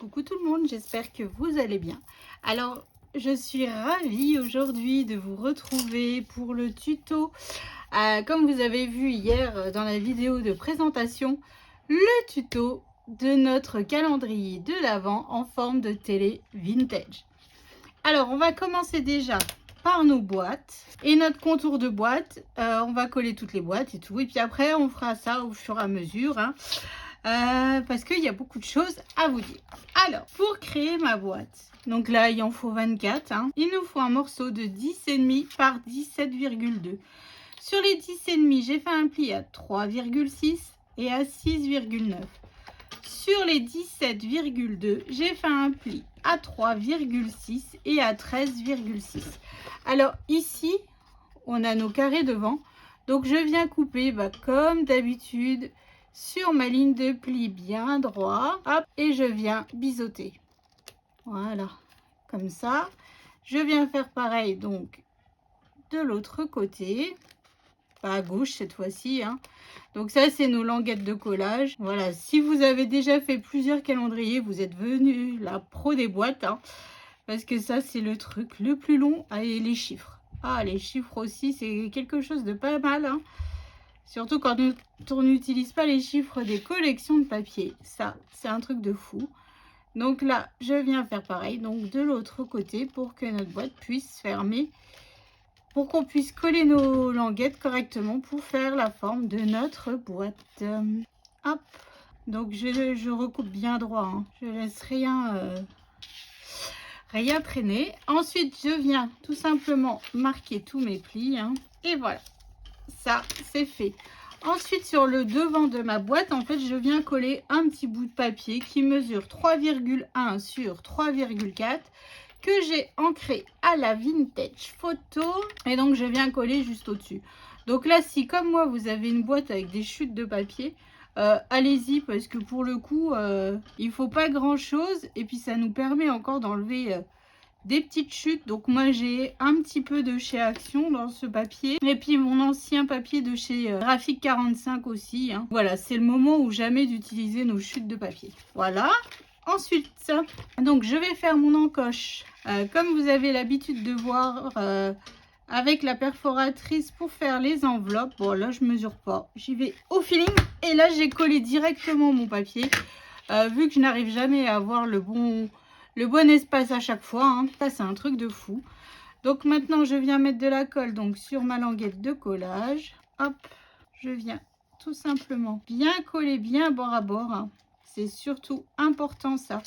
Coucou tout le monde, j'espère que vous allez bien. Alors, je suis ravie aujourd'hui de vous retrouver pour le tuto. Comme vous avez vu hier dans la vidéo de présentation, le tuto de notre calendrier de l'Avent en forme de télé vintage. Alors, on va commencer déjà par nos boîtes et notre contour de boîte. On va coller toutes les boîtes et tout. Et puis après, on fera ça au fur et à mesure. Parce qu'il y a beaucoup de choses à vous dire. Alors, pour créer ma boîte, donc là, il en faut 24. Il nous faut un morceau de 10,5 par 17,2. Sur les 10,5, j'ai fait un pli à 3,6 et à 6,9. Sur les 17,2, j'ai fait un pli à 3,6 et à 13,6. Alors ici, on a nos carrés devant. Donc je viens couper comme d'habitude sur ma ligne de pli bien droit. Hop, et je viens biseauter. Voilà, comme ça. Je viens faire pareil donc de l'autre côté. Pas à gauche cette fois-ci. Donc ça, c'est nos languettes de collage. Voilà, si vous avez déjà fait plusieurs calendriers, vous êtes venu la pro des boîtes. Parce que ça, c'est le truc le plus long. Et les chiffres. Ah, les chiffres aussi, c'est quelque chose de pas mal. Surtout quand on n'utilise pas les chiffres des collections de papier. Ça, c'est un truc de fou. Donc là, je viens faire pareil. Donc de l'autre côté pour que notre boîte puisse fermer. Pour qu'on puisse coller nos languettes correctement pour faire la forme de notre boîte. Hop. Donc je recoupe bien droit. Je laisse rien traîner. Ensuite, je viens tout simplement marquer tous mes plis. Et voilà. Ça, c'est fait. Ensuite, sur le devant de ma boîte, en fait, je viens coller un petit bout de papier qui mesure 3,1 sur 3,4 que j'ai ancré à la vintage photo. Et donc, je viens coller juste au-dessus. Donc là, si comme moi, vous avez une boîte avec des chutes de papier, allez-y parce que pour le coup, il faut pas grand-chose. Et puis, ça nous permet encore d'enlever des petites chutes. Donc moi j'ai un petit peu de chez Action dans ce papier et puis mon ancien papier de chez Graphique 45 aussi. Voilà, c'est le moment ou jamais d'utiliser nos chutes de papier. Voilà. Ensuite, donc je vais faire mon encoche comme vous avez l'habitude de voir avec la perforatrice pour faire les enveloppes. Bon là je mesure pas, j'y vais au feeling et là j'ai collé directement mon papier vu que je n'arrive jamais à avoir le bon espace à chaque fois. Ça c'est un truc de fou. Donc maintenant je viens mettre de la colle donc sur ma languette de collage. Hop, je viens tout simplement bien coller bien bord à bord. C'est surtout important ça.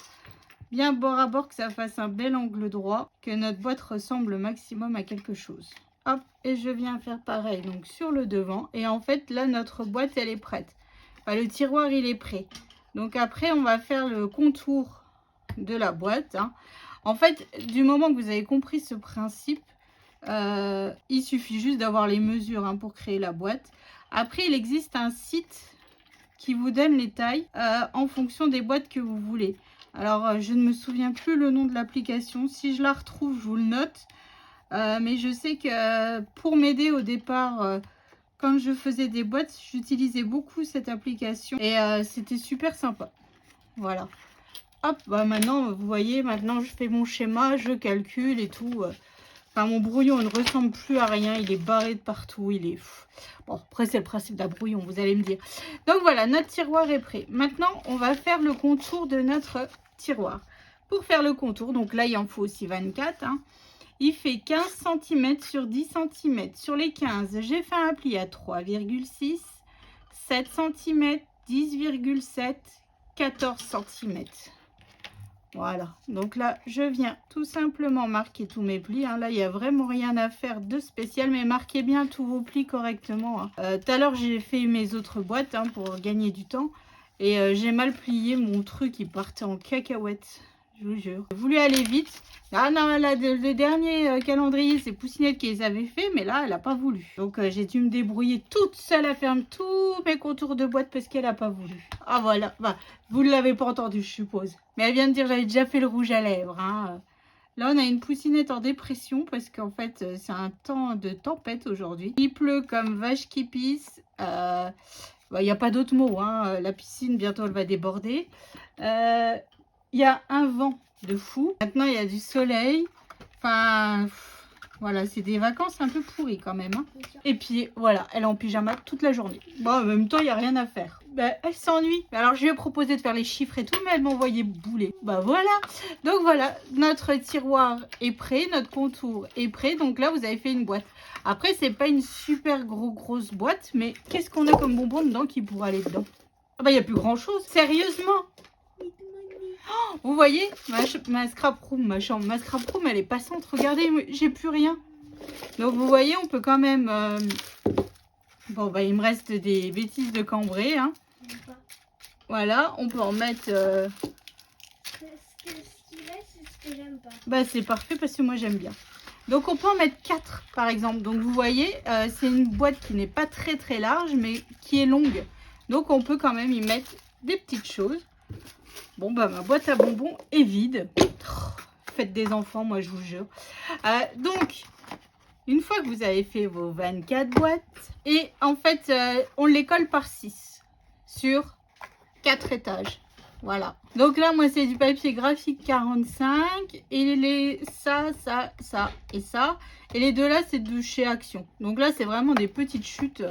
Bien bord à bord, que ça fasse un bel angle droit, que notre boîte ressemble au maximum à quelque chose. Hop, et je viens faire pareil donc sur le devant. Et en fait là notre boîte elle est prête. Enfin, le tiroir il est prêt. Donc après on va faire le contour de la boîte. En fait, du moment que vous avez compris ce principe, il suffit juste d'avoir les mesures pour créer la boîte. Après, il existe un site qui vous donne les tailles en fonction des boîtes que vous voulez. Alors, je ne me souviens plus le nom de l'application. Si je la retrouve, je vous le note. Mais je sais que pour m'aider au départ, quand je faisais des boîtes, j'utilisais beaucoup cette application. Et c'était super sympa. Voilà. Hop, maintenant, vous voyez, maintenant je fais mon schéma, je calcule et tout. Enfin, mon brouillon ne ressemble plus à rien, il est barré de partout, il est... Bon, après, c'est le principe d'un brouillon, vous allez me dire. Donc voilà, notre tiroir est prêt. Maintenant, on va faire le contour de notre tiroir. Pour faire le contour, donc là, il en faut aussi 24. Il fait 15 cm sur 10 cm. Sur les 15, j'ai fait un pli à 3,6, 7 cm, 10,7, 14 cm. Voilà, donc là, je viens tout simplement marquer tous mes plis. Là, il n'y a vraiment rien à faire de spécial, mais marquez bien tous vos plis correctement. Tout à l'heure, j'ai fait mes autres boîtes pour gagner du temps. Et j'ai mal plié mon truc, il partait en cacahuète, je vous jure. J'ai voulu aller vite. Ah non, là, le dernier calendrier, c'est Poussinette qui les avait fait, mais là, elle n'a pas voulu. Donc, j'ai dû me débrouiller toute seule à faire tous mes contours de boîte parce qu'elle n'a pas voulu. Ah voilà, vous ne l'avez pas entendu, je suppose. Mais elle vient de dire j'avais déjà fait le rouge à lèvres. Là, on a une Poussinette en dépression parce qu'en fait, c'est un temps de tempête aujourd'hui. Il pleut comme vache qui pisse. Il n'y a pas d'autre mot. La piscine, bientôt, elle va déborder. il y a un vent de fou. Maintenant, il y a du soleil. Enfin, voilà, c'est des vacances un peu pourries quand même. Hein. Et puis, voilà, elle est en pyjama toute la journée. Bon, en même temps, il n'y a rien à faire. Ben, elle s'ennuie. Alors, je lui ai proposé de faire les chiffres et tout, mais elle m'envoyait bouler. Bah voilà. Donc, voilà, notre tiroir est prêt, notre contour est prêt. Donc là, vous avez fait une boîte. Après, c'est pas une super grosse boîte, mais qu'est-ce qu'on a comme bonbon dedans qui pourrait aller dedans? Ah bah, il n'y a plus grand-chose. Sérieusement. Oh, vous voyez, ma scrap room, ma chambre, ma scrap room, elle est passante. Regardez, j'ai plus rien. Donc, vous voyez, on peut quand même... Bon, bah, il me reste des bêtises de cambré, hein. Voilà, on peut en mettre... Ce qu'il reste, c'est ce que j'aime pas. Bah, c'est parfait parce que moi, j'aime bien. Donc, on peut en mettre 4, par exemple. Donc, vous voyez, c'est une boîte qui n'est pas très large, mais qui est longue. Donc, on peut quand même y mettre des petites choses. Bon, bah, ma boîte à bonbons est vide. Oh, faites des enfants, moi, je vous jure. Donc, une fois que vous avez fait vos 24 boîtes, et en fait, on les colle par 6 sur 4 étages. Voilà. Donc là, moi, c'est du papier graphique 45. Et ça et ça. Et les deux là, c'est de chez Action. Donc là, c'est vraiment des petites chutes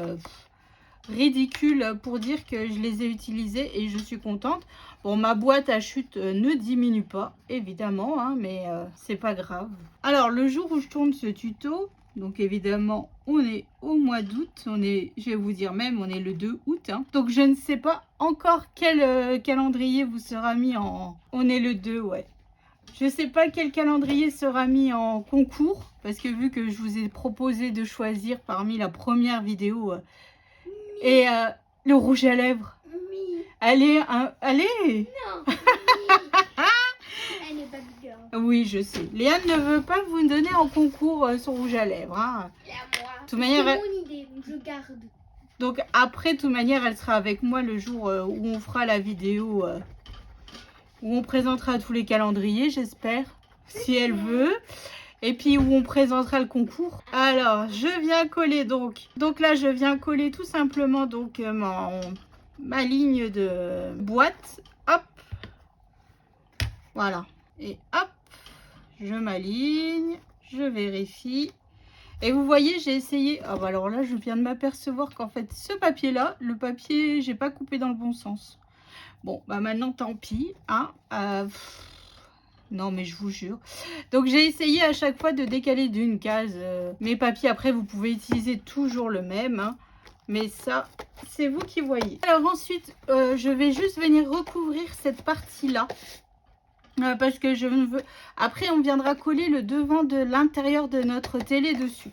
ridicules pour dire que je les ai utilisées et je suis contente. Bon, ma boîte à chute ne diminue pas, évidemment, hein, mais c'est pas grave. Alors, le jour où je tourne ce tuto... Donc évidemment, on est au mois d'août, je vais vous dire même, on est le 2 août. Hein. Donc je ne sais pas encore quel calendrier vous sera mis en... On est le 2, ouais. Je ne sais pas quel calendrier sera mis en concours, parce que vu que je vous ai proposé de choisir parmi la première vidéo et le rouge à lèvres. Allez, allez. Non. Oui, je sais. Léane ne veut pas vous donner en concours son rouge à lèvres. Hein. De toute manière, c'est mon idée, je garde. Donc après, de toute manière, elle sera avec moi le jour où on fera la vidéo, où on présentera tous les calendriers, j'espère, si elle veut. Et puis où on présentera le concours. Alors, je viens coller donc. Donc là, je viens coller tout simplement donc ma ligne de boîte. Hop. Voilà. Et hop. Je m'aligne, je vérifie. Et vous voyez, j'ai essayé... Ah bah alors là, je viens de m'apercevoir qu'en fait, ce papier-là, le papier, j'ai pas coupé dans le bon sens. Bon, bah maintenant, tant pis. Hein, non, mais je vous jure. Donc, j'ai essayé à chaque fois de décaler d'une case mes papiers. Après, vous pouvez utiliser toujours le même. Hein, mais ça, c'est vous qui voyez. Alors ensuite, je vais juste venir recouvrir cette partie-là. Parce que je ne veux... Après, on viendra coller le devant de l'intérieur de notre télé dessus.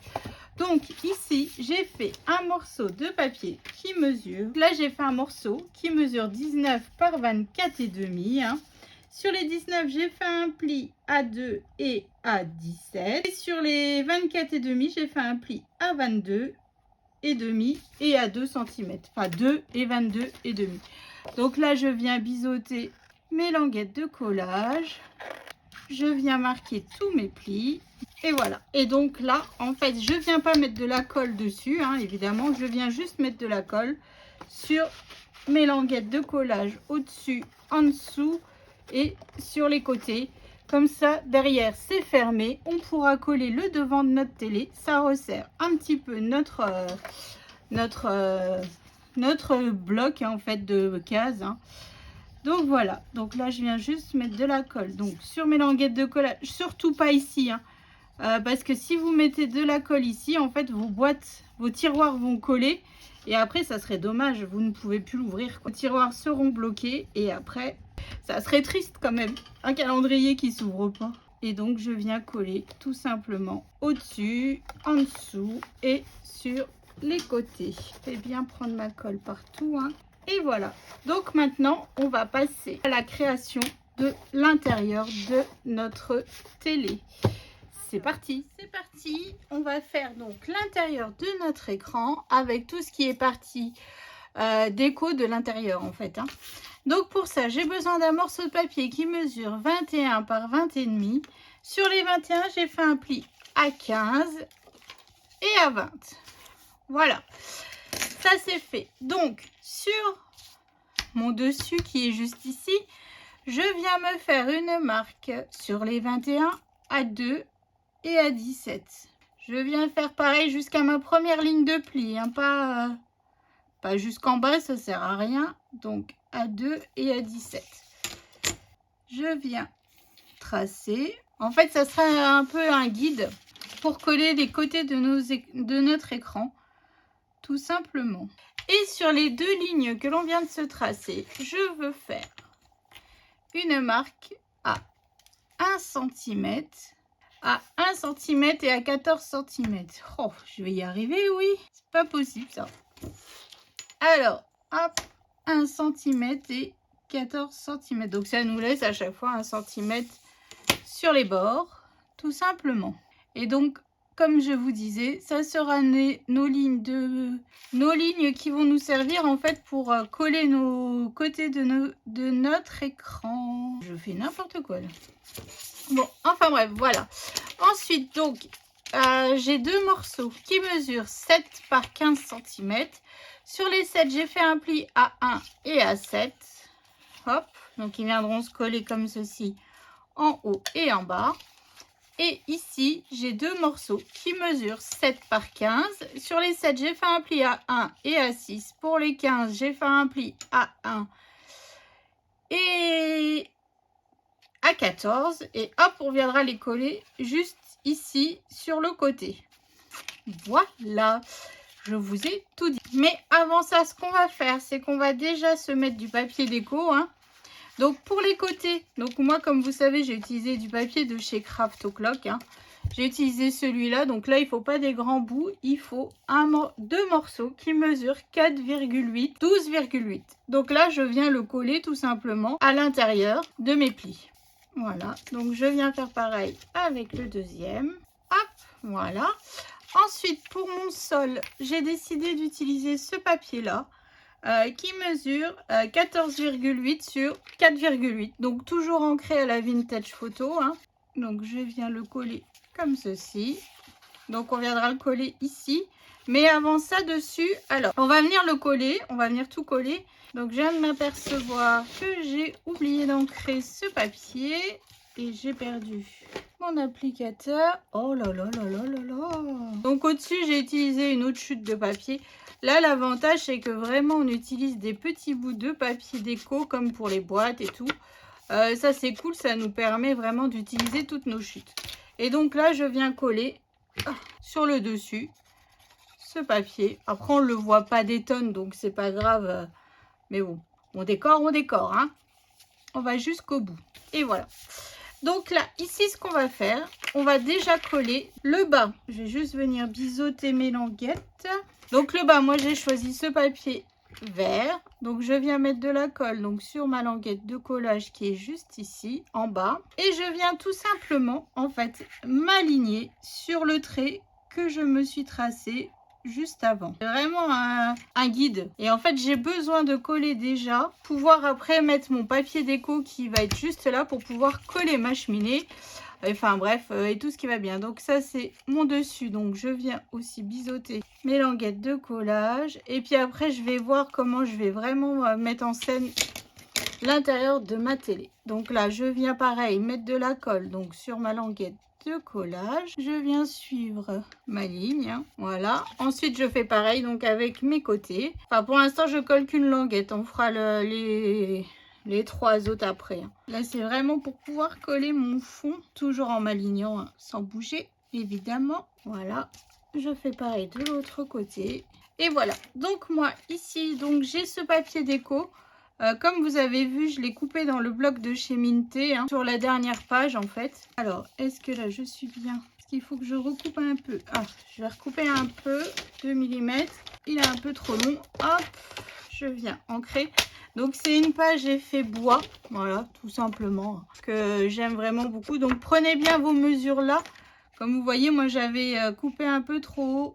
Donc, ici, j'ai fait un morceau de papier qui mesure... Là, j'ai fait un morceau qui mesure 19 par 24 et demi. Hein. Sur les 19, j'ai fait un pli à 2 et à 17. Et sur les 24 et demi, j'ai fait un pli à 22 et demi et à 2 cm. Enfin, 2 et 22 et demi. Donc là, je viens biseauter mes languettes de collage, je viens marquer tous mes plis et voilà. Et donc là, en fait, je viens pas mettre de la colle dessus, hein, évidemment, je viens juste mettre de la colle sur mes languettes de collage au-dessus, en dessous et sur les côtés. Comme ça, derrière, c'est fermé. On pourra coller le devant de notre télé. Ça resserre un petit peu notre bloc, hein, en fait, de cases. Hein. Donc voilà, donc là je viens juste mettre de la colle donc sur mes languettes de collage, surtout pas ici, hein, parce que si vous mettez de la colle ici, en fait vos boîtes, vos tiroirs vont coller et après ça serait dommage, vous ne pouvez plus l'ouvrir. Les tiroirs seront bloqués et après ça serait triste quand même, un calendrier qui s'ouvre pas. Et donc je viens coller tout simplement au-dessus, en dessous et sur les côtés. Je vais bien prendre ma colle partout, hein. Et voilà, donc maintenant on va passer à la création de l'intérieur de notre télé. C'est parti, on va faire donc l'intérieur de notre écran avec tout ce qui est partie déco de l'intérieur en fait. Hein. Donc pour ça, j'ai besoin d'un morceau de papier qui mesure 21 par 20 et demi. Sur les 21, j'ai fait un pli à 15 et à 20. Voilà. Ça c'est fait. Donc sur mon dessus qui est juste ici, je viens me faire une marque sur les 21 à 2 et à 17. Je viens faire pareil jusqu'à ma première ligne de pli, hein, pas jusqu'en bas, ça sert à rien. Donc à 2 et à 17. Je viens tracer. En fait, ça sera un peu un guide pour coller les côtés de notre écran, tout simplement. Et sur les deux lignes que l'on vient de se tracer, je veux faire une marque à 1 cm, à 1 cm et à 14 cm. Oh, je vais y arriver, oui. C'est pas possible, ça. Alors, hop, 1 cm et 14 cm. Donc, ça nous laisse à chaque fois 1 cm sur les bords, tout simplement. Et donc, comme je vous disais, ça sera nos lignes qui vont nous servir en fait pour coller nos côtés de notre écran. Je fais n'importe quoi là. Bon, enfin bref, voilà. Ensuite, donc, j'ai deux morceaux qui mesurent 7 par 15 cm. Sur les 7, j'ai fait un pli à 1 et à 7. Hop, donc ils viendront se coller comme ceci en haut et en bas. Et ici, j'ai deux morceaux qui mesurent 7 par 15. Sur les 7, j'ai fait un pli à 1 et à 6. Pour les 15, j'ai fait un pli à 1 et à 14. Et hop, on viendra les coller juste ici sur le côté. Voilà, je vous ai tout dit. Mais avant ça, ce qu'on va faire, c'est qu'on va déjà se mettre du papier déco, hein. Donc pour les côtés, donc moi comme vous savez j'ai utilisé du papier de chez Craft O'Clock, hein. J'ai utilisé celui-là, donc là il ne faut pas des grands bouts, il faut deux morceaux qui mesurent 4,8, 12,8. Donc là je viens le coller tout simplement à l'intérieur de mes plis. Voilà, donc je viens faire pareil avec le deuxième. Hop, voilà. Ensuite pour mon sol, j'ai décidé d'utiliser ce papier-là. Qui mesure 14,8 sur 4,8. Donc toujours ancré à la vintage photo, hein. Donc je viens le coller comme ceci. Donc on viendra le coller ici. Mais avant ça dessus, alors on va venir le coller, on va venir tout coller. Donc je viens de m'apercevoir que j'ai oublié d'ancrer ce papier. Et j'ai perdu mon applicateur. Oh là là là là là là. Donc au-dessus, j'ai utilisé une autre chute de papier. Là, l'avantage, c'est que vraiment, on utilise des petits bouts de papier déco, comme pour les boîtes et tout. Ça, c'est cool. Ça nous permet vraiment d'utiliser toutes nos chutes. Et donc là, je viens coller sur le dessus ce papier. Après, on ne le voit pas des tonnes, donc c'est pas grave. Mais bon, on décore, hein. On va jusqu'au bout. Et voilà. Donc là, ici, ce qu'on va faire, on va déjà coller le bas. Je vais juste venir biseauter mes languettes. Donc le bas, moi, j'ai choisi ce papier vert. Donc je viens mettre de la colle donc sur ma languette de collage qui est juste ici, en bas. Et je viens tout simplement, en fait, m'aligner sur le trait que je me suis tracé juste avant. C'est vraiment un guide. Et en fait, j'ai besoin de coller déjà, pouvoir après mettre mon papier déco qui va être juste là pour pouvoir coller ma cheminée. Enfin bref, et tout ce qui va bien. Donc ça, c'est mon dessus. Donc je viens aussi biseauter mes languettes de collage. Et puis après, je vais voir comment je vais vraiment mettre en scène l'intérieur de ma télé. Donc là, je viens pareil, mettre de la colle donc sur ma languette de collage. Je viens suivre ma ligne, hein, voilà. Ensuite, je fais pareil donc avec mes côtés. Enfin, pour l'instant, je colle qu'une languette. On fera les 3 autres après, hein. Là, c'est vraiment pour pouvoir coller mon fond, toujours en m'alignant, hein, sans bouger, évidemment. Voilà, je fais pareil de l'autre côté. Et voilà, donc moi, ici, donc j'ai ce papier déco. Comme vous avez vu, je l'ai coupé dans le bloc de chez Minté, hein, sur la dernière page en fait. Alors, est-ce que là je suis bien? Parce qu'il faut que je recoupe un peu. Ah, je vais recouper un peu, 2 mm. Il est un peu trop long. Hop, je viens ancrer. Donc c'est une page effet bois, voilà, tout simplement, que j'aime vraiment beaucoup. Donc prenez bien vos mesures là. Comme vous voyez, moi j'avais coupé un peu trop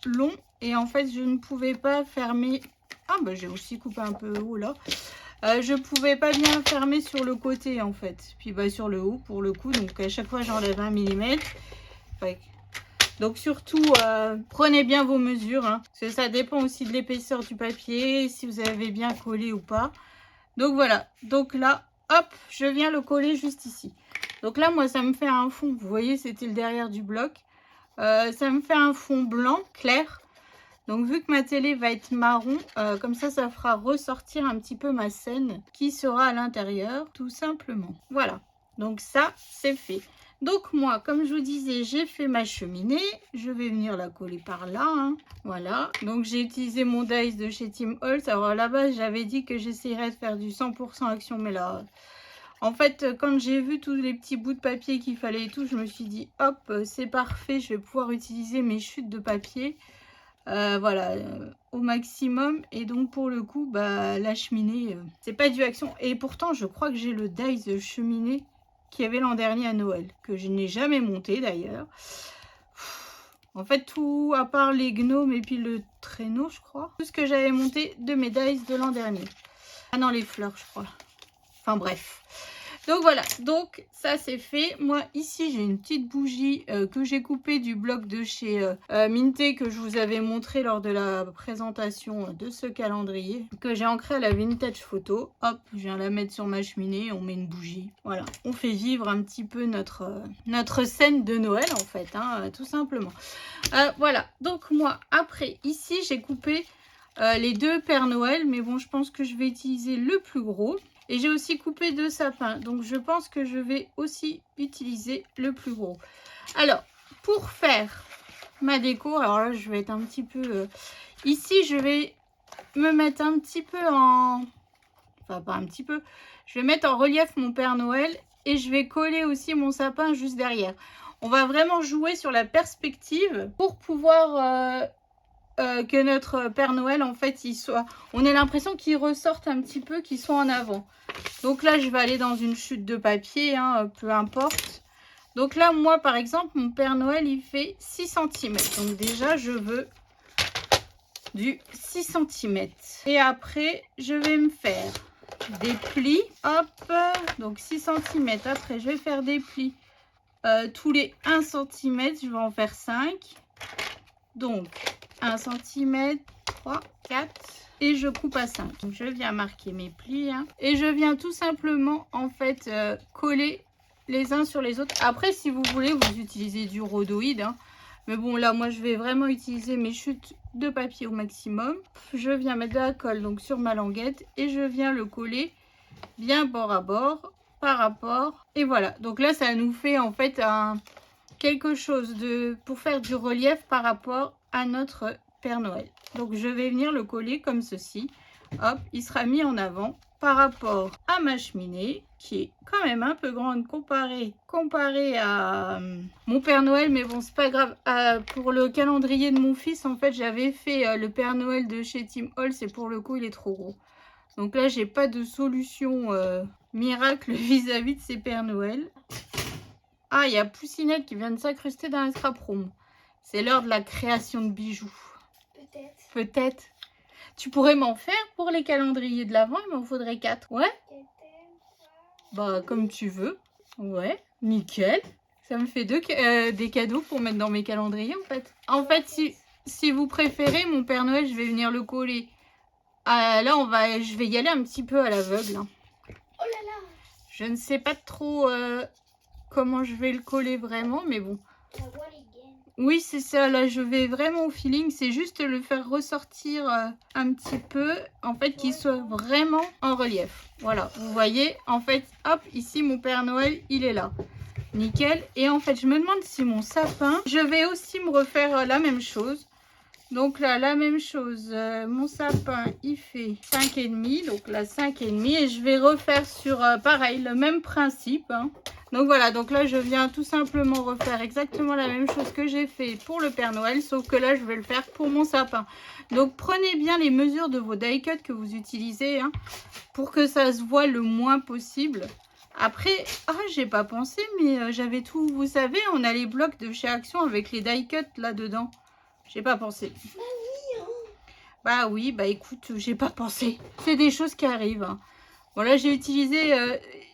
long et en fait je ne pouvais pas fermer. Ah bah j'ai aussi coupé un peu haut là. Je pouvais pas bien fermer sur le côté en fait. Puis bah sur le haut pour le coup. Donc à chaque fois j'enlève 1 mm. Donc surtout prenez bien vos mesures, hein, parce que ça dépend aussi de l'épaisseur du papier, si vous avez bien collé ou pas. Donc voilà. Donc là hop, je viens le coller juste ici. Donc là, moi, ça me fait un fond. Vous voyez, c'était le derrière du bloc. Ça me fait un fond blanc, clair. Donc, vu que ma télé va être marron, comme ça fera ressortir un petit peu ma scène qui sera à l'intérieur, tout simplement. Voilà. Donc, ça, c'est fait. Donc, moi, comme je vous disais, j'ai fait ma cheminée. Je vais venir la coller par là. Hein. Voilà. Donc, j'ai utilisé mon dies de chez Tim Holtz. Alors, à la base, j'avais dit que j'essayerais de faire du 100% action, mais là... En fait, quand j'ai vu tous les petits bouts de papier qu'il fallait et tout, je me suis dit, hop, c'est parfait, je vais pouvoir utiliser mes chutes de papier, voilà, au maximum. Et donc, pour le coup, bah, la cheminée, c'est pas du action. Et pourtant, je crois que j'ai le dies de cheminée qu'il y avait l'an dernier à Noël, que je n'ai jamais monté d'ailleurs. En fait, tout, à part les gnomes et puis le traîneau, je crois, tout ce que j'avais monté de mes dies de l'an dernier. Ah non, les fleurs, je crois. Enfin bref, donc voilà, donc ça c'est fait. Moi ici j'ai une petite bougie que j'ai coupée du bloc de chez Minté, que je vous avais montré lors de la présentation de ce calendrier, que j'ai ancré à la vintage photo. Hop, je viens la mettre sur ma cheminée, on met une bougie. Voilà, on fait vivre un petit peu notre scène de Noël en fait, hein, tout simplement. Voilà, donc moi après ici j'ai coupé les deux Pères Noël, mais bon je pense que je vais utiliser le plus gros. Et j'ai aussi coupé 2 sapins. Donc, je pense que je vais aussi utiliser le plus gros. Alors, pour faire ma déco, alors là, je vais être un petit peu... Ici, je vais me mettre un petit peu en... Enfin, pas un petit peu. Je vais mettre en relief mon Père Noël. Et je vais coller aussi mon sapin juste derrière. On va vraiment jouer sur la perspective pour pouvoir... que notre Père Noël, en fait, on a l'impression qu'il ressorte un petit peu, qu'il soit en avant. Donc là, je vais aller dans une chute de papier, hein, peu importe. Donc là, moi, par exemple, mon Père Noël, il fait 6 cm. Donc déjà, je veux du 6 cm. Et après, je vais me faire des plis. Hop, donc 6 cm. Après, je vais faire des plis tous les 1 cm. Je vais en faire 5. Donc... 1 cm, 3, 4 et je coupe à 5. Donc, je viens marquer mes plis hein, et je viens tout simplement en fait coller les uns sur les autres. Après, si vous voulez, vous utilisez du rhodoïde. Hein. Mais bon, là, moi, je vais vraiment utiliser mes chutes de papier au maximum. Je viens mettre de la colle donc sur ma languette et je viens le coller bien bord à bord par rapport. Et voilà. Donc là, ça nous fait en fait quelque chose pour faire du relief par rapport à notre Père Noël. Donc je vais venir le coller comme ceci. Hop, il sera mis en avant par rapport à ma cheminée qui est quand même un peu grande comparée à mon Père Noël, mais bon c'est pas grave. Pour le calendrier de mon fils en fait j'avais fait le Père Noël de chez Tim Holtz et pour le coup il est trop gros. Donc là j'ai pas de solution miracle vis-à-vis de ces Pères Noël. Ah, il y a Poussinette qui vient de s'incruster dans un scrap room. C'est l'heure de la création de bijoux. Peut-être. Peut-être. Tu pourrais m'en faire pour les calendriers de l'Avent, il m'en faudrait 4. Ouais? Bah, comme tu veux. Ouais, nickel. Ça me fait des cadeaux pour mettre dans mes calendriers, en fait. En fait, si vous préférez, mon Père Noël, je vais venir le coller. Là, je vais y aller un petit peu à l'aveugle. Hein. Oh là là! Je ne sais pas trop... comment je vais le coller vraiment, mais bon. Oui, c'est ça. Là, je vais vraiment au feeling. C'est juste le faire ressortir un petit peu. En fait, qu'il soit vraiment en relief. Voilà, vous voyez. En fait, hop, ici, mon Père Noël, il est là. Nickel. Et en fait, je me demande si mon sapin, je vais aussi me refaire la même chose. Donc là, la même chose. Mon sapin, il fait 5,5. Donc là, 5,5. Et je vais refaire sur, pareil, le même principe. Hein. Donc voilà, donc là je viens tout simplement refaire exactement la même chose que j'ai fait pour le Père Noël, sauf que là je vais le faire pour mon sapin. Donc prenez bien les mesures de vos die cuts que vous utilisez hein, pour que ça se voit le moins possible. Après, j'ai pas pensé, mais j'avais tout, vous savez, on a les blocs de chez Action avec les die cuts là-dedans. J'ai pas pensé. Bah oui, hein. Bah oui, bah écoute, j'ai pas pensé. C'est des choses qui arrivent. Hein. Voilà, j'ai utilisé,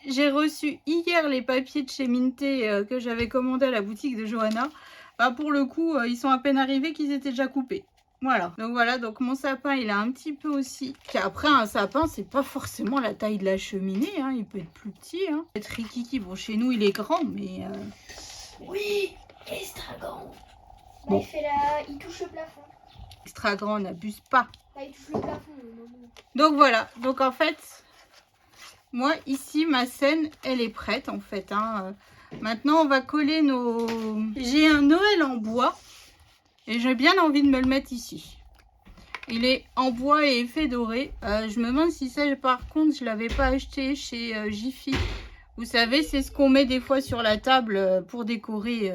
j'ai reçu hier les papiers de chez Minté que j'avais commandé à la boutique de Johanna. Bah, pour le coup, ils sont à peine arrivés qu'ils étaient déjà coupés. Voilà. Donc mon sapin, il a un petit peu aussi. Après, un sapin, c'est pas forcément la taille de la cheminée. Hein. Il peut être plus petit. Hein. Peut-être Rikiki. Bon, chez nous, il est grand, mais... Oui, extra grand. Bon. Il touche le plafond. Extra grand, n'abuse pas. Là, il touche le plafond. Donc voilà. Donc en fait, moi, ici, ma scène, elle est prête, en fait. Hein. Maintenant, on va coller nos... J'ai un Noël en bois. Et j'ai bien envie de me le mettre ici. Il est en bois et effet doré. Je me demande si ça, par contre, je ne l'avais pas acheté chez Jiffy. Vous savez, c'est ce qu'on met des fois sur la table pour décorer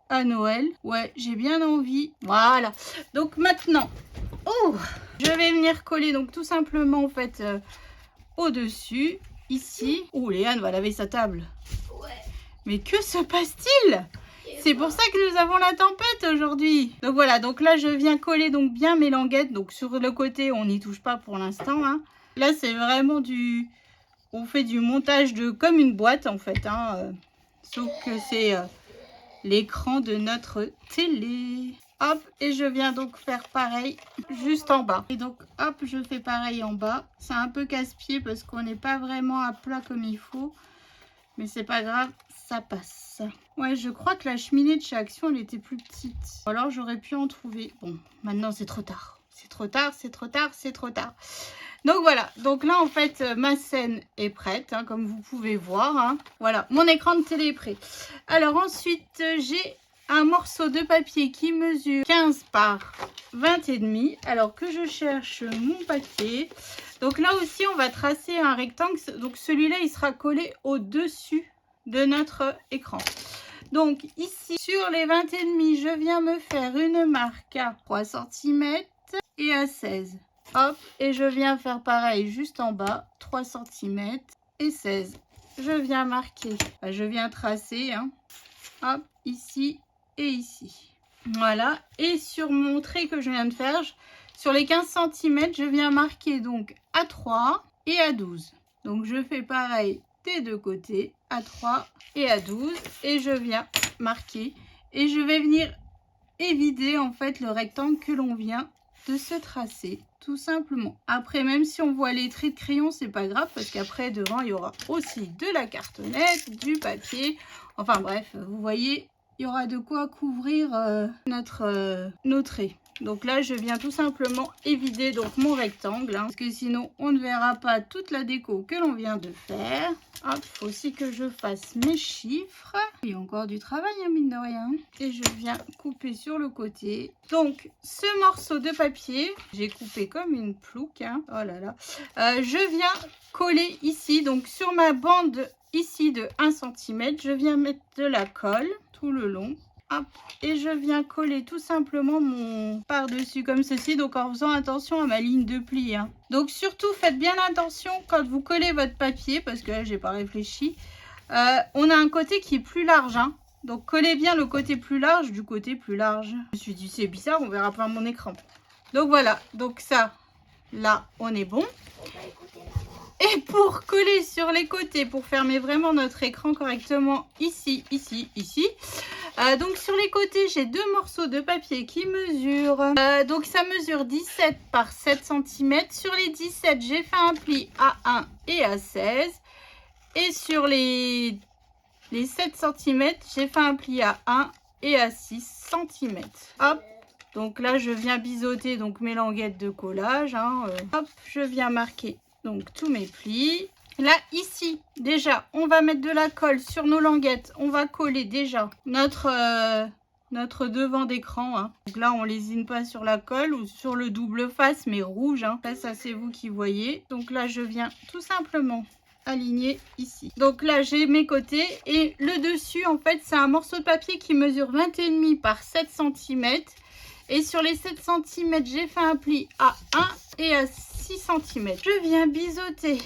à Noël. Ouais, j'ai bien envie. Voilà. Donc maintenant, je vais venir coller donc tout simplement en fait au-dessus, ici. Oh, Léane va laver sa table. Ouais. Mais que se passe-t-il ? C'est pour ça que nous avons la tempête aujourd'hui. Donc voilà, donc là je viens coller donc bien mes languettes. Donc sur le côté, on n'y touche pas pour l'instant. Hein. Là c'est vraiment du... On fait du montage de comme une boîte en fait. Hein, sauf que c'est l'écran de notre télé. Hop, et je viens donc faire pareil juste en bas. Et donc hop, je fais pareil en bas. C'est un peu casse-pied parce qu'on n'est pas vraiment à plat comme il faut. Mais c'est pas grave, ça passe. Ouais, je crois que la cheminée de chez Action, elle était plus petite. Alors, j'aurais pu en trouver. Bon, maintenant, c'est trop tard. C'est trop tard, c'est trop tard, c'est trop tard. Donc, voilà. Donc là, en fait, ma scène est prête, hein, comme vous pouvez voir. Hein. Voilà, mon écran de télé est prêt. Alors, ensuite, j'ai un morceau de papier qui mesure 15 par 20,5. Alors que je cherche mon papier. Donc là aussi, on va tracer un rectangle. Donc celui-là, il sera collé au-dessus de notre écran. Donc ici, sur les 20,5, je viens me faire une marque à 3 cm et à 16. Hop, et je viens faire pareil juste en bas, 3 cm et 16. Je viens marquer, je viens tracer, hein. Hop, ici et ici. Voilà, et sur mon trait que je viens de faire, sur les 15 cm, je viens marquer donc à 3 et à 12. Donc je fais pareil des deux côtés, à 3 et à 12. Et je viens marquer. Et je vais venir évider en fait le rectangle que l'on vient de se tracer. Tout simplement. Après, même si on voit les traits de crayon, c'est pas grave. Parce qu'après, devant, il y aura aussi de la cartonnette, du papier. Enfin bref, vous voyez, il y aura de quoi couvrir nos traits. Donc là, je viens tout simplement évider donc mon rectangle, hein, parce que sinon, on ne verra pas toute la déco que l'on vient de faire. Hop, il faut aussi que je fasse mes chiffres. Il y a encore du travail, hein, mine de rien. Et je viens couper sur le côté. Donc, ce morceau de papier, j'ai coupé comme une plouque. Hein. Oh là là. Je viens coller ici, donc sur ma bande ici de 1 cm, je viens mettre de la colle tout le long. Hop, et je viens coller tout simplement mon par-dessus comme ceci, donc en faisant attention à ma ligne de pli. Hein. Donc surtout faites bien attention quand vous collez votre papier, parce que là j'ai pas réfléchi. On a un côté qui est plus large, hein. Donc collez bien le côté plus large du côté plus large. Je me suis dit c'est bizarre, on verra pas mon écran. Donc voilà, donc ça, là on est bon. Et pour coller sur les côtés, pour fermer vraiment notre écran correctement, ici, ici, ici. Donc sur les côtés, j'ai 2 morceaux de papier qui mesurent. Donc ça mesure 17 par 7 cm. Sur les 17, j'ai fait un pli à 1 et à 16. Et sur les 7 cm, j'ai fait un pli à 1 et à 6 cm. Hop. Donc là, je viens biseauter donc mes languettes de collage. Hein. Hop, je viens marquer donc tous mes plis. Là, ici, déjà, on va mettre de la colle sur nos languettes. On va coller déjà notre devant d'écran. Hein. Donc là, on lésine pas sur la colle ou sur le double face, mais rouge. Hein. Là, ça, c'est vous qui voyez. Donc là, je viens tout simplement aligner ici. Donc là, j'ai mes côtés. Et le dessus, en fait, c'est un morceau de papier qui mesure 21,5 par 7 cm. Et sur les 7 cm, j'ai fait un pli à 1 et à 6 cm. Je viens biseauter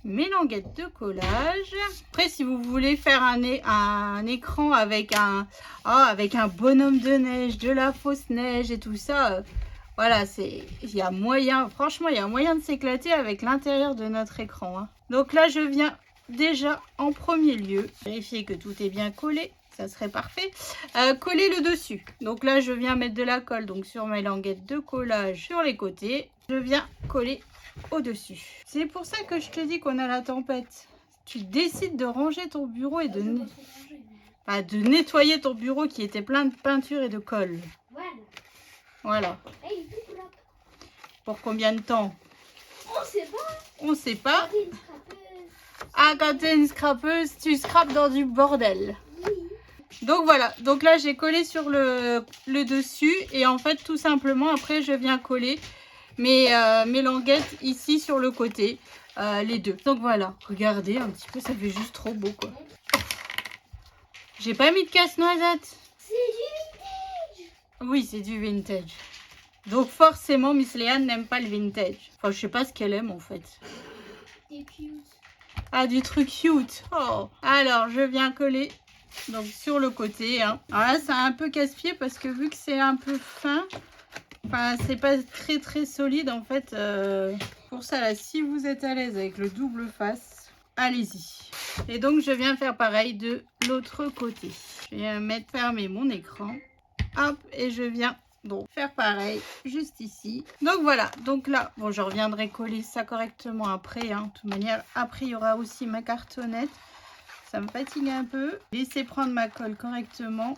mes languettes de collage. Après, si vous voulez faire un écran avec un bonhomme de neige, de la fausse neige et tout ça, voilà, il y a moyen, franchement, il y a moyen de s'éclater avec l'intérieur de notre écran. Hein. Donc là, je viens déjà en premier lieu vérifier que tout est bien collé. ça serait parfait. Coller le dessus. Donc là, je viens mettre de la colle donc sur mes languettes de collage sur les côtés. Je viens coller au-dessus. C'est pour ça que je te dis qu'on a la tempête. Tu décides de ranger ton bureau et de, de nettoyer ton bureau qui était plein de peinture et de colle. Voilà. Pour combien de temps? On sait pas. On sait pas. Regardez une scrapeuse. Ah, quand t'es une scrapeuse, tu scrapes dans du bordel. Oui. Donc voilà, donc là j'ai collé sur le dessus et en fait tout simplement après je viens coller mes languettes ici sur le côté, les deux. Donc voilà, regardez un petit peu, ça fait juste trop beau quoi. J'ai pas mis de casse-noisette. C'est du vintage. Oui, c'est du vintage. Donc forcément Miss Léane n'aime pas le vintage. Enfin je sais pas ce qu'elle aime en fait. C'est cute. Ah, du truc cute. Oh. Alors je viens coller donc sur le côté. Hein. Alors là c'est un peu casse-pied parce que vu que c'est un peu fin, enfin c'est pas très solide en fait. Pour ça là, si vous êtes à l'aise avec le double face, allez-y. Et donc je viens faire pareil de l'autre côté. Je viens fermer mon écran. Hop, et je viens donc faire pareil juste ici. Donc voilà, donc là bon je reviendrai coller ça correctement après hein. De toute manière après il y aura aussi ma cartonnette, ça me fatigue un peu. Laissez prendre ma colle correctement.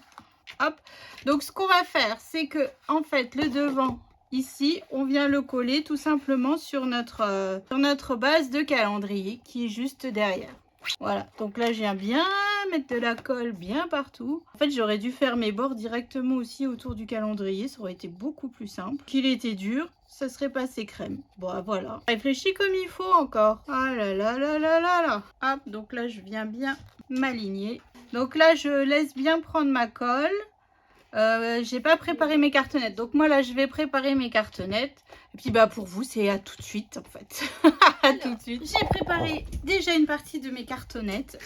Hop, donc ce qu'on va faire c'est que en fait le devant ici on vient le coller tout simplement sur notre base de calendrier qui est juste derrière. Voilà, donc là je viens bien mettre de la colle bien partout. En fait j'aurais dû faire mes bords directement aussi autour du calendrier, ça aurait été beaucoup plus simple. Qu'il était dur, ça serait passé crème. Bon voilà, réfléchis comme il faut encore. Ah là là là là là là. Hop, donc là je viens bien m'aligner. Donc là je laisse bien prendre ma colle. J'ai pas préparé mes cartonnettes, donc moi là je vais préparer mes cartonnettes et puis bah pour vous c'est à tout de suite en fait. À tout de suite. J'ai préparé déjà une partie de mes cartonnettes.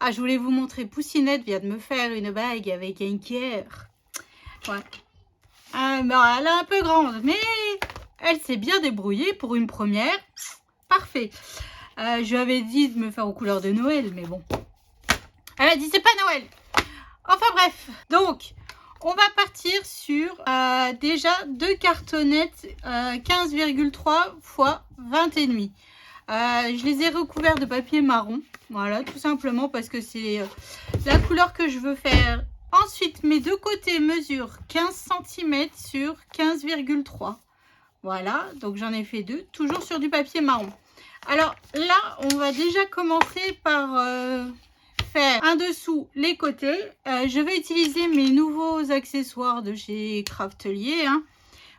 Ah, je voulais vous montrer, Poussinette vient de me faire une bague avec un cœur. Ouais. Bon, elle est un peu grande mais elle s'est bien débrouillée pour une première. Parfait. Je lui avais dit de me faire aux couleurs de Noël mais bon, elle a dit c'est pas Noël. Enfin bref, donc on va partir sur déjà deux cartonnettes 15,3 x 20,5. Je les ai recouverts de papier marron. Voilà, tout simplement parce que c'est la couleur que je veux faire. Ensuite, mes deux côtés mesurent 15 cm sur 15,3. Voilà, donc j'en ai fait deux, toujours sur du papier marron. Alors là, on va déjà commencer par... faire un dessous les côtés. Je vais utiliser mes nouveaux accessoires de chez Craftelier hein,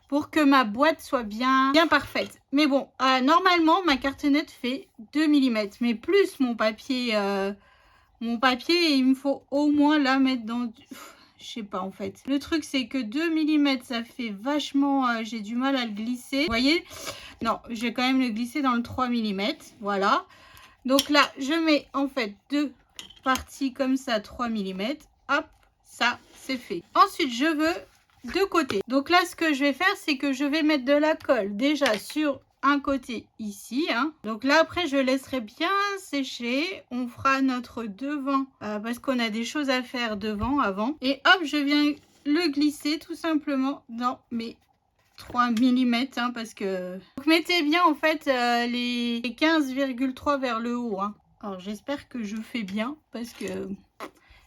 pour que ma boîte soit bien parfaite. Mais bon, normalement ma cartonnette fait 2 mm, mais plus mon papier, il me faut au moins la mettre dans je sais pas en fait. Le truc c'est que 2 mm ça fait vachement, j'ai du mal à le glisser. Vous voyez? Non, je vais quand même le glisser dans le 3 mm. Voilà. Donc là, je mets en fait deux partie comme ça 3 mm. Hop, ça c'est fait. Ensuite je veux deux côtés. Donc là ce que je vais faire c'est que je vais mettre de la colle déjà sur un côté ici hein. Donc là après je laisserai bien sécher. On fera notre devant parce qu'on a des choses à faire devant avant. Et hop, je viens le glisser tout simplement dans mes 3 mm hein, parce que donc mettez bien en fait les 15,3 vers le haut hein. Alors j'espère que je fais bien parce que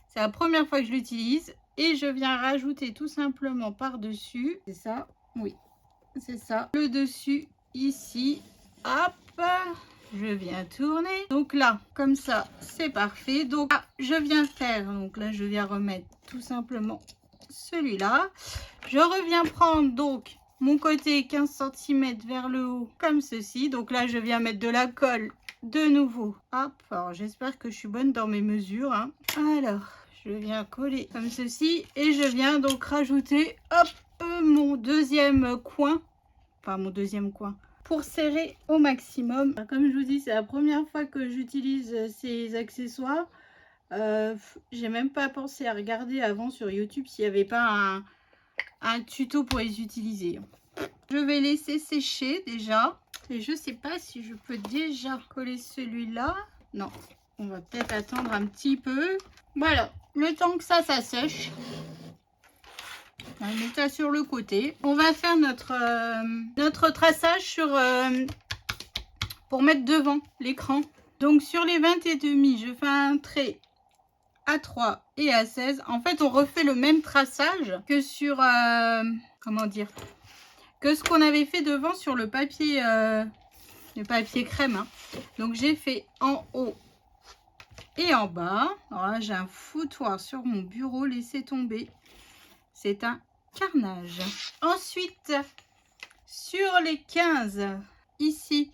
c'est la première fois que je l'utilise. Et je viens rajouter tout simplement par dessus, c'est ça, oui c'est ça, le dessus ici. Hop, je viens tourner. Donc là comme ça c'est parfait. Donc là, je viens faire, donc là je viens remettre tout simplement celui-là. Je reviens prendre donc mon côté 15 cm vers le haut comme ceci. Donc là je viens mettre de la colle de nouveau. Hop, alors j'espère que je suis bonne dans mes mesures hein. Alors je viens coller comme ceci et je viens donc rajouter hop mon deuxième coin, enfin mon deuxième coin pour serrer au maximum. Comme je vous dis, c'est la première fois que j'utilise ces accessoires. J'ai même pas pensé à regarder avant sur YouTube s'il n'y avait pas un tuto pour les utiliser. Je vais laisser sécher déjà. Et je sais pas si je peux déjà coller celui-là. Non, On va peut-être attendre un petit peu. Voilà, le temps que ça sèche. On va mettre ça sur le côté. On va faire notre traçage sur, pour mettre devant l'écran. Donc sur les 20,5, je fais un trait à 3 et à 16. En fait, on refait le même traçage que sur, comment dire, que ce qu'on avait fait devant sur le papier crème. Hein. Donc j'ai fait en haut et en bas. Alors là, j'ai un foutoir sur mon bureau, laissez tomber. C'est un carnage. Ensuite, sur les 15, ici,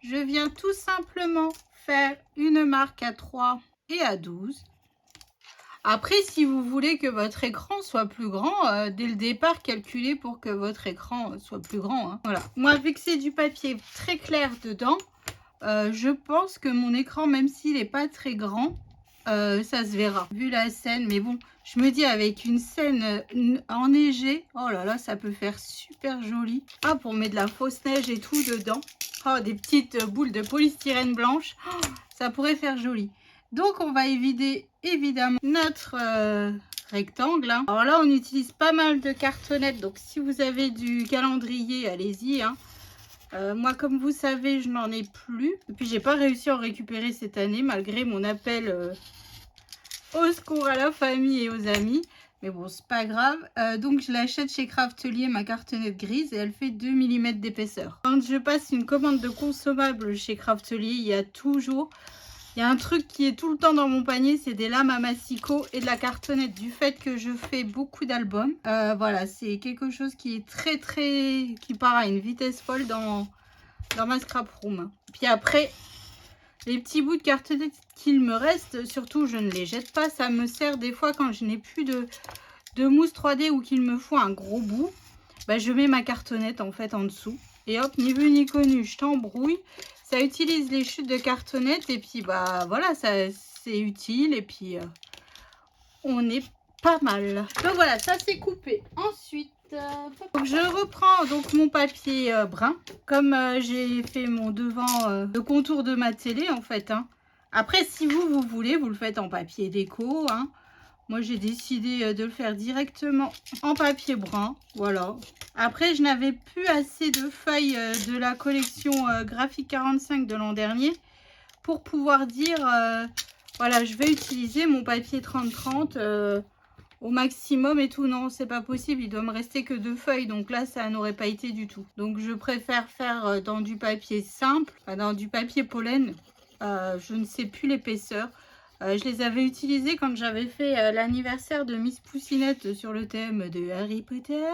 je viens tout simplement faire une marque à 3 et à 12. Après, si vous voulez que votre écran soit plus grand, dès le départ, calculez pour que votre écran soit plus grand. Hein. Voilà. Moi, vu que c'est du papier très clair dedans, je pense que mon écran, même s'il n'est pas très grand, ça se verra. Vu la scène, mais bon, je me dis avec une scène enneigée, oh là là, ça peut faire super joli. Ah, pour mettre de la fausse neige et tout dedans. Oh, des petites boules de polystyrène blanche. Oh, ça pourrait faire joli. Donc, on va vider évidemment notre rectangle. Hein. Alors là, on utilise pas mal de cartonnettes. Donc, si vous avez du calendrier, allez-y. Hein. Moi, comme vous savez, je n'en ai plus. Et puis, j'ai pas réussi à en récupérer cette année, malgré mon appel au secours à la famille et aux amis. Mais bon, c'est pas grave. Donc, je l'achète chez Craftelier, ma cartonnette grise, et elle fait 2 mm d'épaisseur. Quand je passe une commande de consommables chez Craftelier, il y a toujours... Il y a un truc qui est tout le temps dans mon panier, c'est des lames à massicot et de la cartonnette. Du fait que je fais beaucoup d'albums, voilà, c'est quelque chose qui est qui part à une vitesse folle dans ma scrap room. Puis après, les petits bouts de cartonnette qu'il me reste, surtout je ne les jette pas, ça me sert des fois quand je n'ai plus de mousse 3D ou qu'il me faut un gros bout. Bah, je mets ma cartonnette en fait en dessous. Et hop, ni vu ni connu, je t'embrouille. Ça utilise les chutes de cartonnette et puis bah voilà, c'est utile et puis on est pas mal. Donc voilà, ça c'est coupé. Ensuite, donc je reprends donc mon papier brun. Comme j'ai fait mon devant, le contour de ma télé en fait. Hein. Après, si vous voulez, vous le faites en papier déco. Hein. Moi, j'ai décidé de le faire directement en papier brun. Voilà. Après, je n'avais plus assez de feuilles de la collection Graphique 45 de l'an dernier pour pouvoir dire, voilà, je vais utiliser mon papier 30-30 au maximum et tout. Non, c'est pas possible. Il doit me rester que 2 feuilles. Donc là, ça n'aurait pas été du tout. Donc, je préfère faire dans du papier simple, dans du papier pollen. Je ne sais plus l'épaisseur. Je les avais utilisés quand j'avais fait l'anniversaire de Miss Poussinette sur le thème de Harry Potter.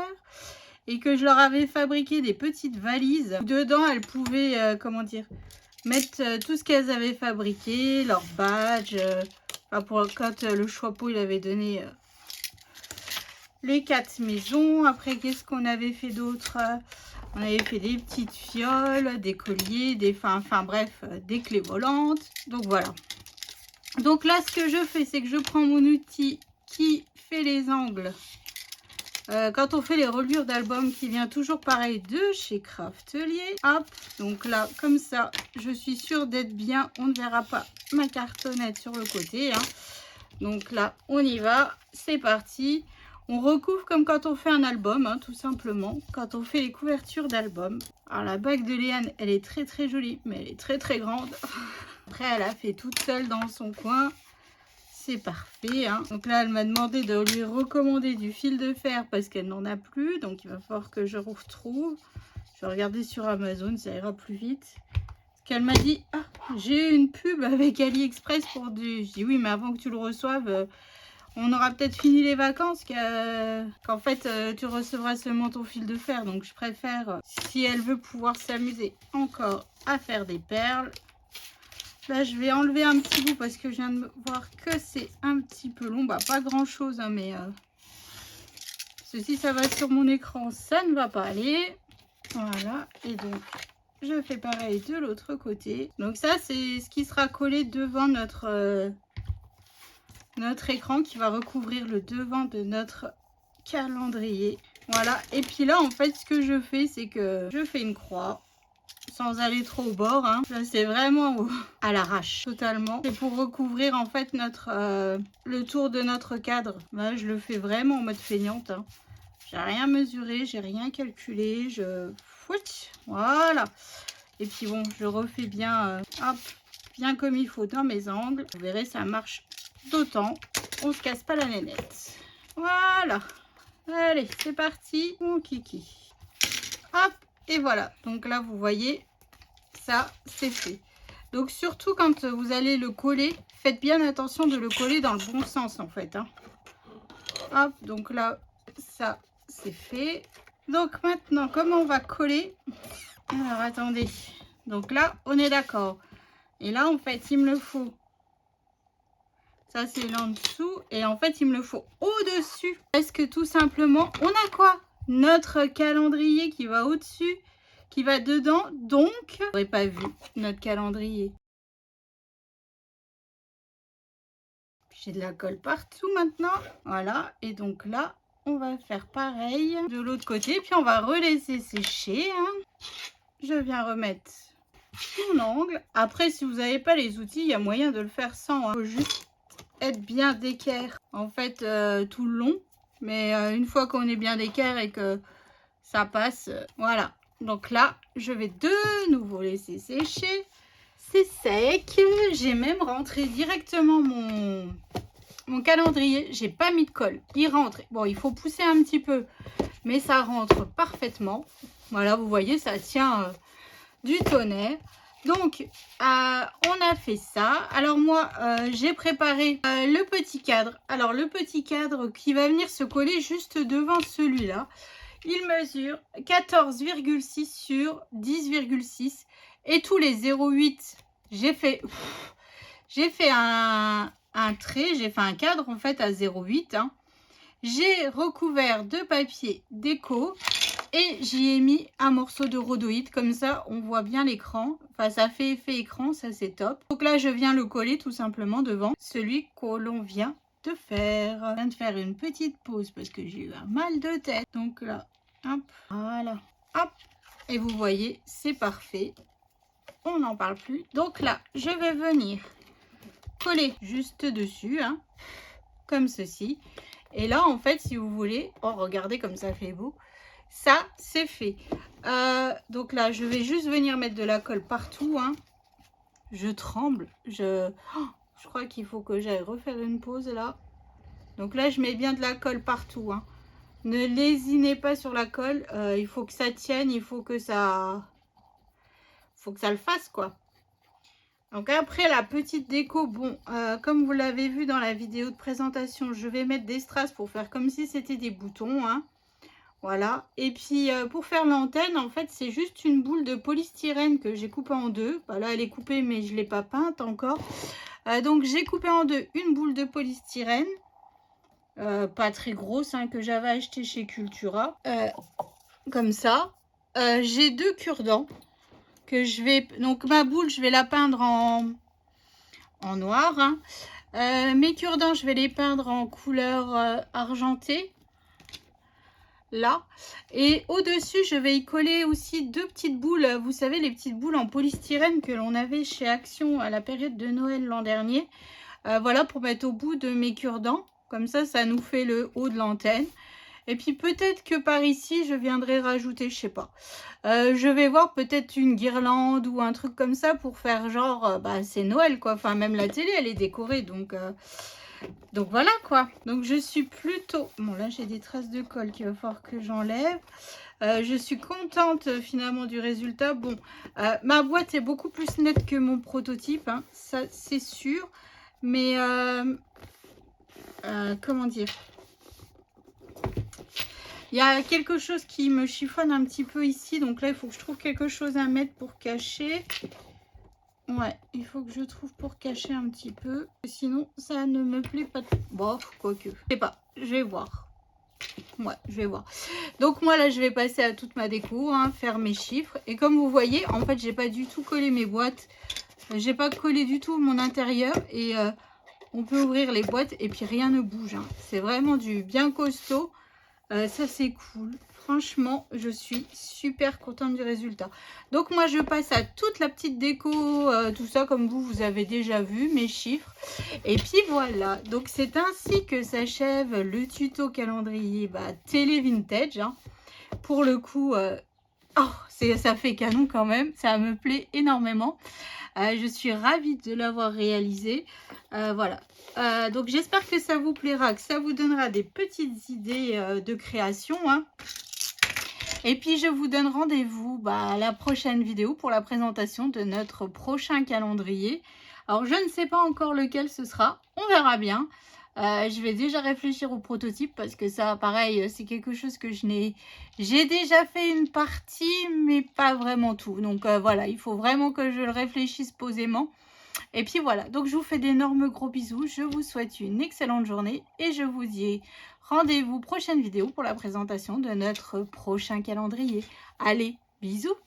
Et que je leur avais fabriqué des petites valises. Dedans, elles pouvaient, comment dire, mettre tout ce qu'elles avaient fabriqué, leurs badges. Pour quand le chapeau, il avait donné les 4 maisons. Après, qu'est-ce qu'on avait fait d'autre? On avait fait des petites fioles, des colliers, enfin bref, des clés volantes. Donc voilà. Donc là, ce que je fais, c'est que je prends mon outil qui fait les angles. Quand on fait les reliures d'albums, qui vient toujours pareil de chez Craftelier. Hop, donc là, comme ça, je suis sûre d'être bien. On ne verra pas ma cartonnette sur le côté. Hein. Donc là, on y va. C'est parti. On recouvre comme quand on fait un album, hein, tout simplement. Quand on fait les couvertures d'albums. Alors la bague de Léane, elle est très jolie, mais elle est très grande. Après, elle a fait toute seule dans son coin. C'est parfait. Hein. Donc là, elle m'a demandé de lui recommander du fil de fer parce qu'elle n'en a plus. Donc, il va falloir que je retrouve. Je vais regarder sur Amazon, ça ira plus vite. Qu'elle m'a dit, ah, j'ai une pub avec AliExpress pour du... Je dis oui, mais avant que tu le reçoives, on aura peut-être fini les vacances. Qu'en fait, tu recevras seulement ton fil de fer. Donc, je préfère, si elle veut pouvoir s'amuser encore à faire des perles... Là, je vais enlever un petit bout parce que je viens de voir que c'est un petit peu long. Bah, pas grand chose, hein, mais ceci, ça va sur mon écran, ça ne va pas aller. Voilà. Et donc, je fais pareil de l'autre côté. Donc ça, c'est ce qui sera collé devant notre écran qui va recouvrir le devant de notre calendrier. Voilà. Et puis là, en fait, ce que je fais, c'est que je fais une croix sans aller trop au bord. Hein. Là, c'est vraiment à l'arrache, totalement. C'est pour recouvrir en fait le tour de notre cadre. Là, je le fais vraiment en mode feignante. Hein. J'ai rien mesuré, j'ai rien calculé. Voilà. Et puis bon, je refais bien, hop, bien comme il faut dans mes angles. Vous verrez, ça marche d'autant. On se casse pas la nénette. Voilà. Allez, c'est parti. Mon kiki. Hop, et voilà. Donc là, vous voyez, ça, c'est fait. Donc surtout quand vous allez le coller, faites bien attention de le coller dans le bon sens en fait. Hein. Hop, donc là, ça, c'est fait. Donc maintenant, comment on va coller? Alors, attendez. Donc là, on est d'accord. Et là, en fait, il me le faut. Ça, c'est l'en dessous. Et en fait, il me le faut au-dessus. Parce que tout simplement, on a quoi? Notre calendrier qui va au-dessus, qui va dedans. Donc, vous n'aurez pas vu notre calendrier. J'ai de la colle partout maintenant. Voilà. Et donc là, on va faire pareil de l'autre côté. Puis, on va relaisser sécher. Hein. Je viens remettre mon angle. Après, si vous n'avez pas les outils, il y a moyen de le faire sans. Il faut juste être bien d'équerre en fait tout le long. Mais une fois qu'on est bien d'équerre et que ça passe, voilà. Donc là, je vais de nouveau laisser sécher. C'est sec. J'ai même rentré directement mon calendrier. J'ai pas mis de colle. Il rentre. Bon, il faut pousser un petit peu, mais ça rentre parfaitement. Voilà, vous voyez, ça tient du tonnerre. Donc, on a fait ça. Alors moi, j'ai préparé le petit cadre. Alors, le petit cadre qui va venir se coller juste devant celui-là. Il mesure 14,6 sur 10,6. Et tous les 0,8, j'ai fait un trait. J'ai fait un cadre, en fait, à 0,8. Hein. J'ai recouvert de papier déco. Et j'y ai mis un morceau de rhodoïde, comme ça on voit bien l'écran. Enfin, ça fait effet écran, ça c'est top. Donc là, je viens le coller tout simplement devant celui que l'on vient de faire. Je viens de faire une petite pause parce que j'ai eu un mal de tête. Donc là, hop, voilà, hop. Et vous voyez, c'est parfait. On n'en parle plus. Donc là, je vais venir coller juste dessus, hein, comme ceci. Et là, en fait, si vous voulez, oh, regardez comme ça fait beau. Ça, c'est fait. Donc là, je vais juste venir mettre de la colle partout. Hein. Je tremble. Je crois qu'il faut que j'aille refaire une pause là. Donc là, je mets bien de la colle partout. Hein. Ne lésinez pas sur la colle. Il faut que ça tienne. Il faut que ça le fasse, quoi. Donc après, la petite déco, bon, comme vous l'avez vu dans la vidéo de présentation, je vais mettre des strass pour faire comme si c'était des boutons. Hein. Voilà, et puis pour faire l'antenne, en fait, c'est juste une boule de polystyrène que j'ai coupée en deux. Voilà, elle est coupée, mais je ne l'ai pas peinte encore. Donc, j'ai coupé en deux une boule de polystyrène, pas très grosse, hein, que j'avais acheté chez Cultura. Comme ça. J'ai deux cure-dents que je vais... Donc, ma boule, je vais la peindre en noir. Hein. Mes cure-dents, je vais les peindre en couleur argentée. Là, et au-dessus je vais y coller aussi deux petites boules, vous savez, les petites boules en polystyrène que l'on avait chez Action à la période de Noël l'an dernier. Voilà, pour mettre au bout de mes cure-dents, comme ça nous fait le haut de l'antenne. Et puis peut-être que par ici je viendrai rajouter, je sais pas, je vais voir peut-être une guirlande ou un truc comme ça pour faire genre, bah c'est Noël quoi, enfin même la télé elle est décorée, donc voilà quoi. Donc je suis plutôt... Bon là j'ai des traces de colle qu'il va falloir que j'enlève. Je suis contente finalement du résultat. Bon, ma boîte est beaucoup plus nette que mon prototype. Hein, ça c'est sûr. Mais comment dire, il y a quelque chose qui me chiffonne un petit peu ici. Donc là il faut que je trouve quelque chose à mettre pour cacher. Ouais, il faut que je trouve pour cacher un petit peu. Sinon, ça ne me plaît pas. Bon, quoique. Je sais pas, je vais voir. Ouais, je vais voir. Donc moi, là, je vais passer à toute ma déco, hein, faire mes chiffres. Et comme vous voyez, en fait, j'ai pas du tout collé mes boîtes. J'ai pas collé du tout mon intérieur. Et on peut ouvrir les boîtes et puis rien ne bouge. Hein. C'est vraiment du bien costaud. Ça, c'est cool. franchement, je suis super contente du résultat. Donc moi, je passe à toute la petite déco, tout ça comme vous avez déjà vu, mes chiffres. Et puis voilà, donc c'est ainsi que s'achève le tuto calendrier télé vintage. Hein. Pour le coup, ça fait canon quand même, ça me plaît énormément. Je suis ravie de l'avoir réalisé. Voilà. Donc j'espère que ça vous plaira, que ça vous donnera des petites idées de création. Hein. Et puis je vous donne rendez-vous à la prochaine vidéo pour la présentation de notre prochain calendrier. Alors je ne sais pas encore lequel ce sera, on verra bien. Je vais déjà réfléchir au prototype parce que ça, pareil, c'est quelque chose que j'ai déjà fait une partie, mais pas vraiment tout. Donc voilà, il faut vraiment que je le réfléchisse posément. Et puis voilà, donc je vous fais d'énormes gros bisous. Je vous souhaite une excellente journée et je vous dis rendez-vous prochaine vidéo pour la présentation de notre prochain calendrier. Allez, bisous!